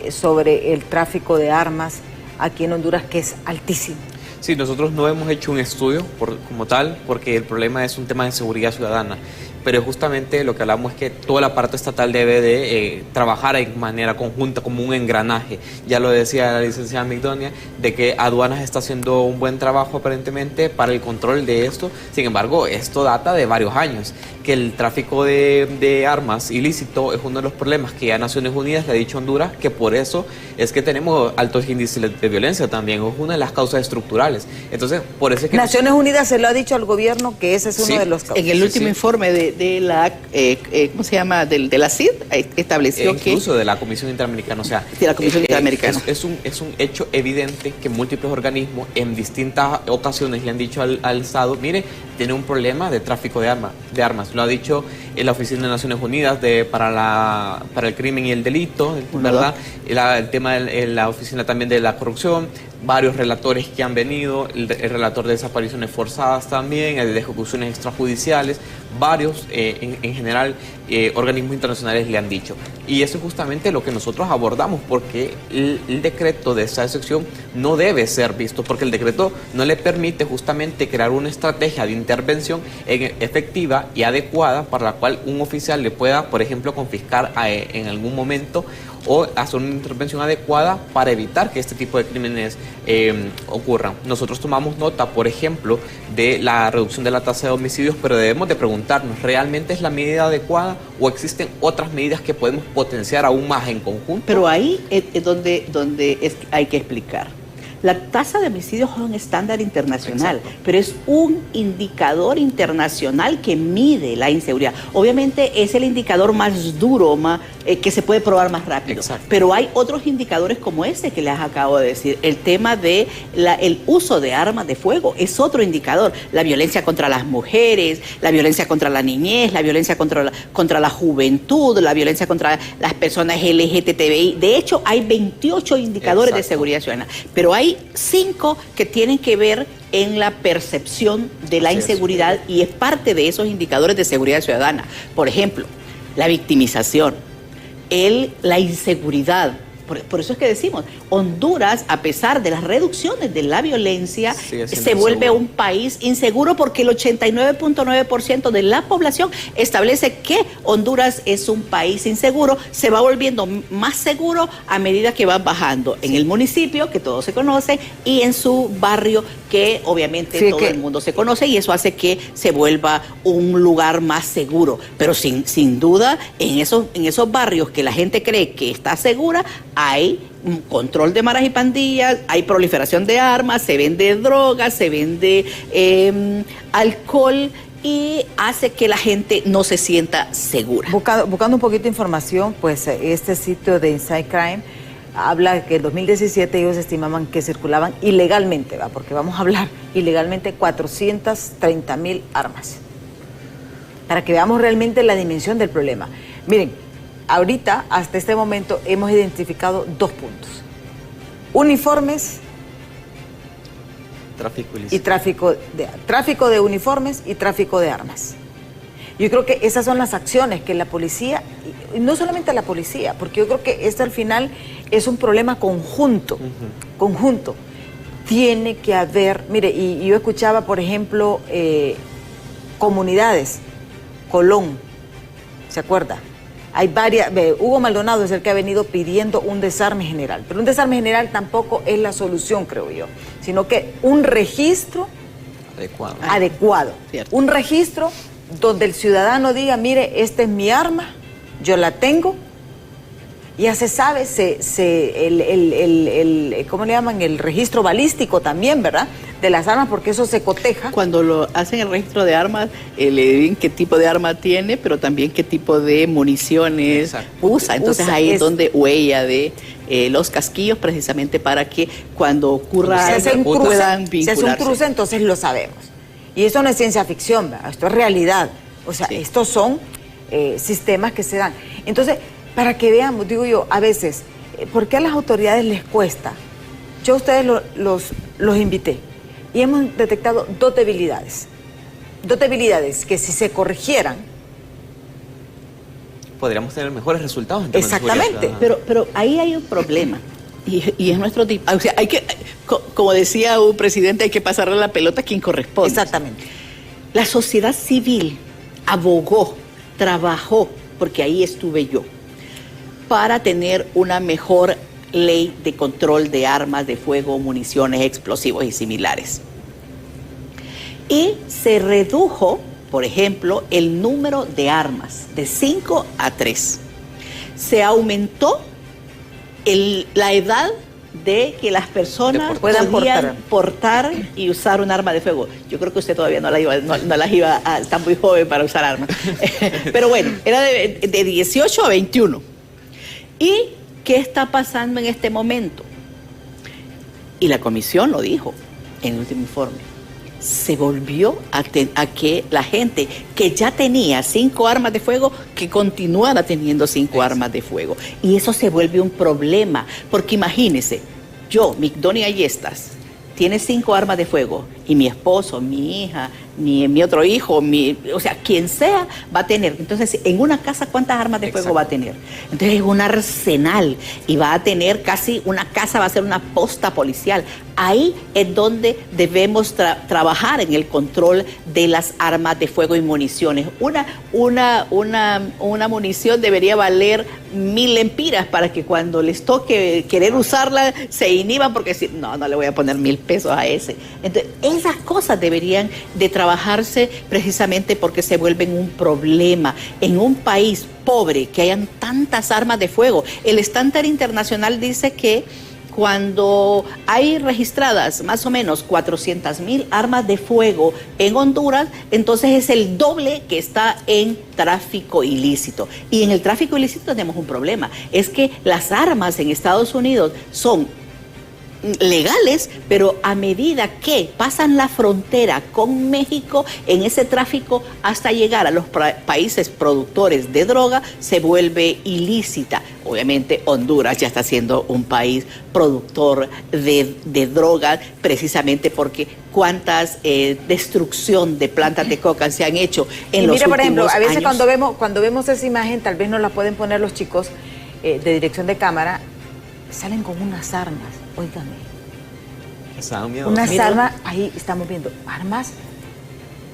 sobre el tráfico de armas aquí en Honduras, que es altísimo. Sí, nosotros no hemos hecho un estudio como tal, porque el problema es un tema de seguridad ciudadana, pero justamente lo que hablamos es que todo el aparato estatal debe de trabajar en manera conjunta como un engranaje. Ya lo decía la licenciada Migdonia, de que aduanas está haciendo un buen trabajo aparentemente para el control de esto. Sin embargo, esto data de varios años que el tráfico de armas ilícito es uno de los problemas que ya Naciones Unidas le ha dicho a Honduras, que por eso es que tenemos altos índices de violencia también, es una de las causas estructurales. Entonces, por eso es que Naciones Unidas se lo ha dicho al gobierno que ese es uno de los causas. En el último informe de la, ¿cómo se llama? De la CID, estableció que... Incluso de la Comisión Interamericana, o sea... De la Comisión Interamericana. Es un hecho evidente que múltiples organismos en distintas ocasiones le han dicho al Estado, mire, tiene un problema de tráfico de armas. Lo ha dicho la Oficina de Naciones Unidas para el crimen y el delito, ¿verdad? El tema de la Oficina también de la corrupción, varios relatores que han venido, el relator de desapariciones forzadas también, el de ejecuciones extrajudiciales, varios en general organismos internacionales le han dicho. Y eso es justamente lo que nosotros abordamos, porque el decreto de esa excepción no debe ser visto, porque el decreto no le permite justamente crear una estrategia de intervención efectiva y adecuada para la cual un oficial le pueda, por ejemplo, confiscar en algún momento o hacer una intervención adecuada para evitar que este tipo de crímenes ocurran. Nosotros tomamos nota, por ejemplo, de la reducción de la tasa de homicidios, pero debemos de preguntarnos, ¿realmente es la medida adecuada o existen otras medidas que podemos potenciar aún más en conjunto? Pero ahí es donde hay que explicar. La tasa de homicidios es un estándar internacional, exacto, pero es un indicador internacional que mide la inseguridad. Obviamente es el indicador más duro, que se puede probar más rápido. Exacto. Pero hay otros indicadores como ese que les acabo de decir. El tema de el uso de armas de fuego es otro indicador. La violencia contra las mujeres, la violencia contra la niñez, la violencia contra la juventud, la violencia contra las personas LGTBI. De hecho, hay 28 indicadores, exacto, de seguridad ciudadana, pero hay 5 que tienen que ver en la percepción de la inseguridad y es parte de esos indicadores de seguridad ciudadana. Por ejemplo, la victimización, la inseguridad. Por eso es que decimos, Honduras, a pesar de las reducciones de la violencia, se vuelve un país inseguro porque el 89.9% de la población establece que Honduras es un país inseguro, se va volviendo más seguro a medida que va bajando en el municipio, que todos se conocen, y en su barrio, que obviamente todo el mundo se conoce, y eso hace que se vuelva un lugar más seguro. Pero sin duda, en esos barrios que la gente cree que está segura, hay control de maras y pandillas, hay proliferación de armas, se vende drogas, se vende alcohol y hace que la gente no se sienta segura. Buscando un poquito de información, pues este sitio de Inside Crime habla que en 2017 ellos estimaban que circulaban ilegalmente, porque vamos a hablar ilegalmente 430,000 armas. Para que veamos realmente la dimensión del problema. Miren, ahorita, hasta este momento, hemos identificado 2 puntos. Uniformes y tráfico de uniformes y tráfico de armas. Yo creo que esas son las acciones que la policía, y no solamente la policía, porque yo creo que esto al final es un problema conjunto, conjunto. Tiene que haber, mire, y yo escuchaba, por ejemplo, comunidades, Colón, ¿se acuerda? Hay varias, Hugo Maldonado es el que ha venido pidiendo un desarme general, pero un desarme general tampoco es la solución, creo yo, sino que un registro adecuado. Un registro donde el ciudadano diga, mire, esta es mi arma, yo la tengo, ya se sabe, ¿cómo le llaman? El registro balístico también, ¿verdad? De las armas, porque eso se coteja. Cuando lo hacen el registro de armas, le dicen qué tipo de arma tiene, pero también qué tipo de municiones usa. Entonces ahí es donde huella de los casquillos, precisamente para que cuando ocurra algo puedan vincularse. Si es un cruce, entonces lo sabemos. Y eso no es ciencia ficción, ¿verdad? Esto es realidad. O sea, estos son sistemas que se dan. Entonces, para que veamos, digo yo, a veces, ¿por qué a las autoridades les cuesta? Yo a ustedes los invité y hemos detectado 2 debilidades. 2 debilidades que si se corrigieran, podríamos tener mejores resultados. Exactamente. Pero ahí hay un problema. Y es nuestro tipo. O sea, hay que, como decía un presidente, hay que pasarle la pelota a quien corresponde. Exactamente. La sociedad civil abogó, trabajó, porque ahí estuve yo, para tener una mejor ley de control de armas de fuego, municiones, explosivos y similares. Y se redujo por ejemplo, el número de armas de 5 a 3. Se aumentó la edad de que las personas puedan portar y usar un arma de fuego. Yo creo que usted todavía no las iba a, está muy joven para usar armas. Pero bueno, era de 18 a 21. ¿Y qué está pasando en este momento? Y la comisión lo dijo en el último informe. Se volvió a que la gente que ya tenía 5 armas de fuego, que continuara teniendo 5 armas de fuego. Y eso se vuelve un problema, porque imagínese, yo, Migdonia Ayestas, tiene 5 armas de fuego, y mi esposo, mi hija, mi otro hijo, o sea, quien sea, va a tener. Entonces, en una casa, ¿cuántas armas de fuego va a tener? Entonces, es un arsenal, y va a tener casi una casa, va a ser una posta policial. Ahí es donde debemos trabajar en el control de las armas de fuego y municiones. Una munición debería valer 1000 lempiras para que cuando les toque querer usarla se inhiban, porque si no le voy a poner 1000 pesos a ese. Entonces, esas cosas deberían de trabajarse precisamente porque se vuelven un problema en un país pobre que hayan tantas armas de fuego. El estándar internacional dice que cuando hay registradas más o menos 400,000 armas de fuego en Honduras, entonces es el doble que está en tráfico ilícito. Y en el tráfico ilícito tenemos un problema, es que las armas en Estados Unidos son legales, pero a medida que pasan la frontera con México, en ese tráfico hasta llegar a los países productores de droga, se vuelve ilícita. Obviamente Honduras ya está siendo un país productor de drogas, precisamente porque cuántas destrucción de plantas de coca se han hecho en los últimos años. Por ejemplo, a veces cuando vemos esa imagen, tal vez no la pueden poner los chicos de dirección de cámara, salen con unas armas. Óigame, unas armas, ahí estamos viendo, armas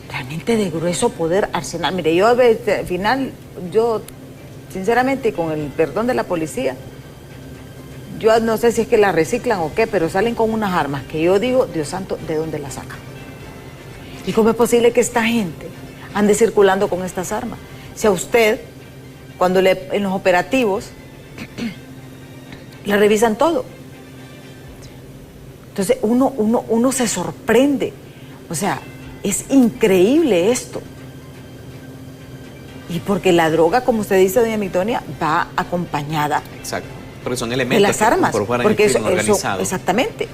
realmente de grueso poder arsenal. Mire, yo al final, sinceramente, con el perdón de la policía, yo no sé si es que las reciclan o qué, pero salen con unas armas que yo digo, Dios santo, ¿de dónde las sacan? ¿Y cómo es posible que esta gente ande circulando con estas armas? Si a usted, cuando en los operativos, le revisan todo. Entonces uno se sorprende. O sea, es increíble esto. Y porque la droga, como usted dice, doña Migdonia, va acompañada. Exacto. Porque son elementos de las armas. Porque eso, exactamente.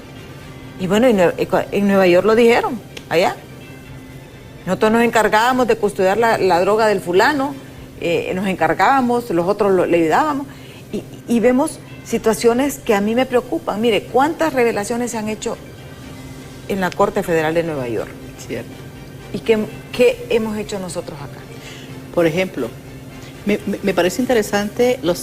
Y bueno, en Nueva York lo dijeron, allá. Nosotros nos encargábamos de custodiar la droga del fulano, nos encargábamos, los otros le ayudábamos. Y vemos situaciones que a mí me preocupan. Mire, ¿cuántas revelaciones se han hecho en la Corte Federal de Nueva York? Cierto. ¿Y qué hemos hecho nosotros acá? Por ejemplo, me parece interesante los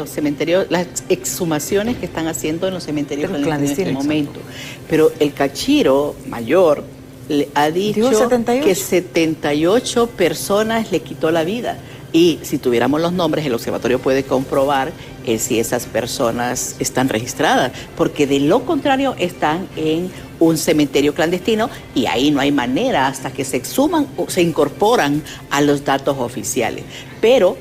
cementerios, las exhumaciones que están haciendo en los cementerios clandestinos en este momento. Pero el Cachiro Mayor le ha dicho que 78 personas le quitó la vida. Y si tuviéramos los nombres, el observatorio puede comprobar si esas personas están registradas, porque de lo contrario están en un cementerio clandestino y ahí no hay manera hasta que se exhuman o se incorporan a los datos oficiales. Pero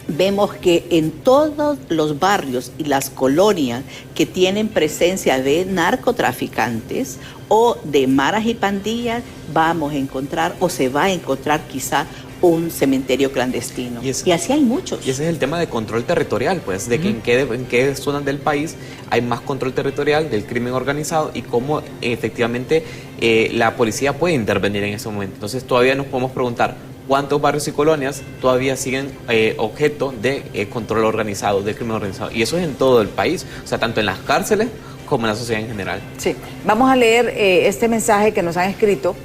vemos que en todos los barrios y las colonias que tienen presencia de narcotraficantes o de maras y pandillas, vamos a encontrar o se va a encontrar quizá un cementerio clandestino. Y así hay muchos. Y ese es el tema de control territorial, pues, de que en qué zonas del país hay más control territorial del crimen organizado y cómo efectivamente la policía puede intervenir en ese momento. Entonces todavía nos podemos preguntar cuántos barrios y colonias todavía siguen objeto de control organizado, del crimen organizado. Y eso es en todo el país, o sea, tanto en las cárceles como en la sociedad en general. Sí, vamos a leer este mensaje que nos han escrito.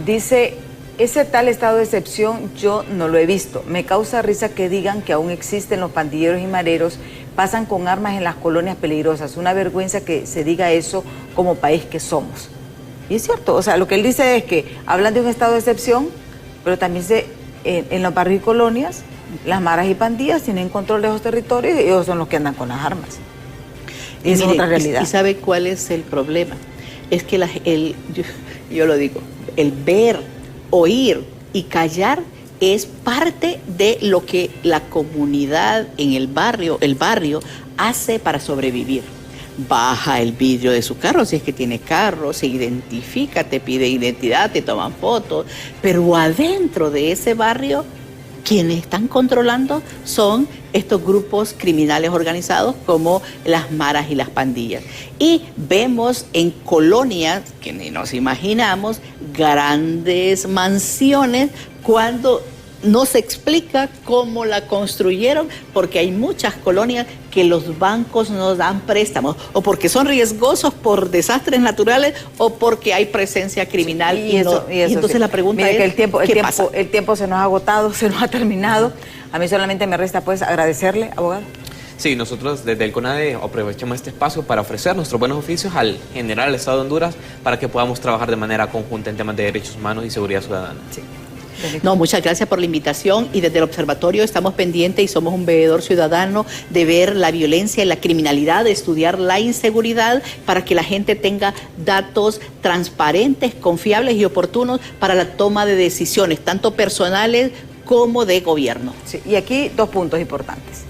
Dice: ese tal estado de excepción yo no lo he visto. Me causa risa que digan que aún existen los pandilleros y mareros, pasan con armas en las colonias peligrosas. Una vergüenza que se diga eso como país que somos. Y es cierto, o sea, lo que él dice es que hablan de un estado de excepción, pero también en los barrios y colonias, las maras y pandillas tienen control de esos territorios y ellos son los que andan con las armas. Y esa es otra realidad. ¿Y sabe cuál es el problema? Es que yo lo digo, el ver oír y callar es parte de lo que la comunidad en el barrio hace para sobrevivir. Baja el vidrio de su carro, si es que tiene carro, se identifica, te pide identidad, te toman fotos, pero adentro de ese barrio, quienes están controlando son estos grupos criminales organizados como las maras y las pandillas. Y vemos en colonias, que ni nos imaginamos, grandes mansiones cuando no se explica cómo la construyeron, porque hay muchas colonias que los bancos no dan préstamos, o porque son riesgosos por desastres naturales, o porque hay presencia criminal. Sí, y entonces sí. La pregunta Mire, es, que ¿qué pasa? El tiempo se nos ha agotado, se nos ha terminado. A mí solamente me resta pues agradecerle, abogado. Sí, nosotros desde el CONADE aprovechamos este espacio para ofrecer nuestros buenos oficios al general del Estado de Honduras para que podamos trabajar de manera conjunta en temas de derechos humanos y seguridad ciudadana. Sí. No, muchas gracias por la invitación, y desde el observatorio estamos pendientes y somos un veedor ciudadano de ver la violencia y la criminalidad, de estudiar la inseguridad para que la gente tenga datos transparentes, confiables y oportunos para la toma de decisiones, tanto personales como de gobierno. Sí, y aquí 2 puntos importantes.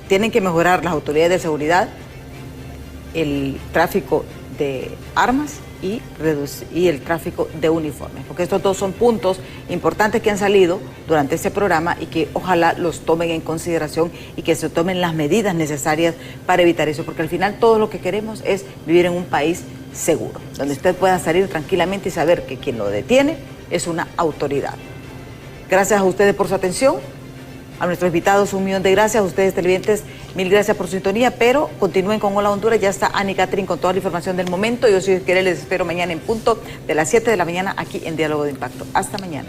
Tienen que mejorar las autoridades de seguridad el tráfico de armas y el tráfico de uniformes, porque estos 2 son puntos importantes que han salido durante este programa y que ojalá los tomen en consideración y que se tomen las medidas necesarias para evitar eso, porque al final todo lo que queremos es vivir en un país seguro, donde usted pueda salir tranquilamente y saber que quien lo detiene es una autoridad. Gracias a ustedes por su atención. A nuestros invitados, 1.000.000 de gracias. A ustedes, televidentes, 1000 gracias por su sintonía, pero continúen con Hola Honduras. Ya está Ani Catherine con toda la información del momento. Yo, si Dios quiere, les espero mañana en punto de las 7 de la mañana aquí en Diálogo de Impacto. Hasta mañana.